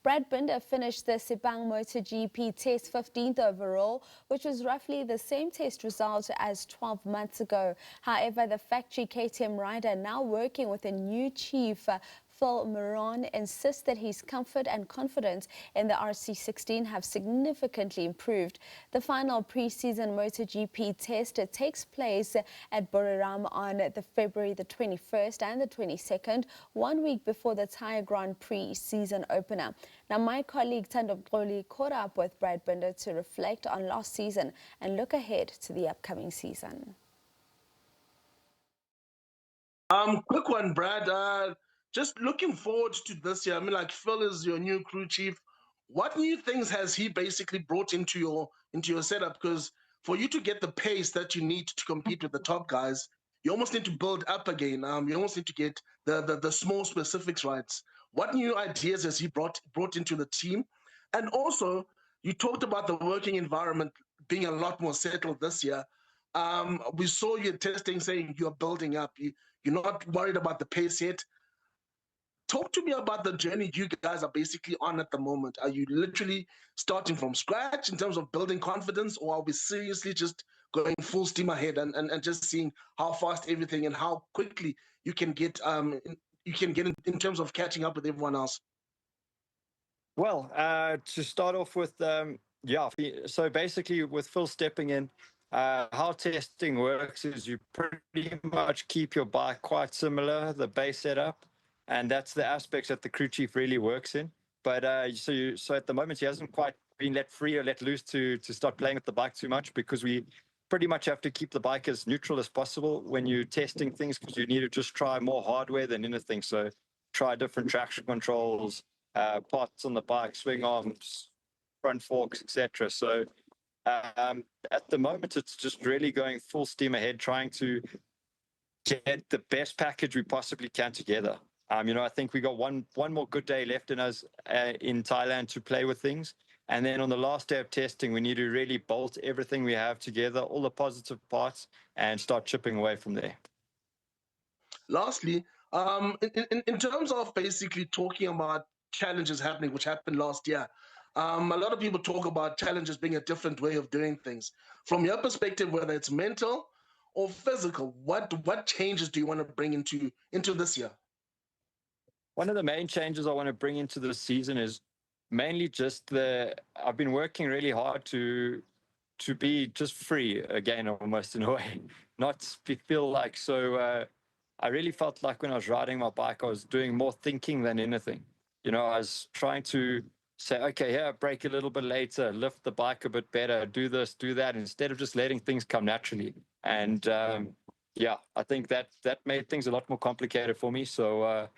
Brad Binder finished the Sepang MotoGP test 15th overall, which was roughly the same test result as 12 months ago. However, the factory KTM rider, now working with a new chief, Phil Marron, insists that his comfort and confidence in the RC16 have significantly improved. The final pre-season MotoGP test takes place at Buriram on February the 21st and the 22nd, 1 week before the Thai Grand Prix season opener. Now, my colleague Thando Mxoli caught up with Brad Binder to reflect on last season and look ahead to the upcoming season. Quick one, Brad. Just looking forward to this year. I mean, like, Phil is your new crew chief. What new things has he basically brought into your setup? Because for you to get the pace that you need to compete with the top guys, you almost need to build up again. You almost need to get the small specifics right. What new ideas has he brought into the team? And also, you talked about the working environment being a lot more settled this year. We saw you testing saying you're building up. You're not worried about the pace yet. Talk to me about the journey you guys are basically on at the moment. Are you literally starting from scratch in terms of building confidence, or are we seriously just going full steam ahead and just seeing how fast everything and how quickly you can get in terms of catching up with everyone else? Well, to start off with, so basically with Phil stepping in, how testing works is you pretty much keep your bike quite similar, the base setup, and that's the aspects that the crew chief really works in. But so at the moment he hasn't quite been let free or let loose to start playing with the bike too much, because we pretty much have to keep the bike as neutral as possible when you're testing things, because you need to just try more hardware than anything. So try different traction controls, parts on the bike, swing arms, front forks, etc. So at the moment, it's just really going full steam ahead, trying to get the best package we possibly can together. I think we got one more good day left in us in Thailand to play with things. And then on the last day of testing, we need to really bolt everything we have together, all the positive parts, and start chipping away from there. Lastly, in terms of basically talking about challenges happening, which happened last year, a lot of people talk about challenges being a different way of doing things. From your perspective, whether it's mental or physical, what changes do you want to bring into this year? One of the main changes I want to bring into this season is mainly just I've been working really hard to be just free again, almost in a way, not feel like so. I really felt like when I was riding my bike, I was doing more thinking than anything. I was trying to say, okay, here, brake a little bit later, lift the bike a bit better, do this, do that, instead of just letting things come naturally. And I think that made things a lot more complicated for me. So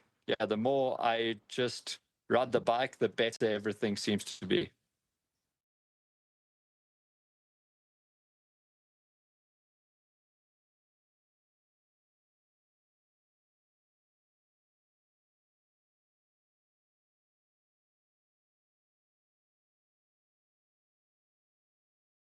the more I just ride the bike, the better everything seems to be.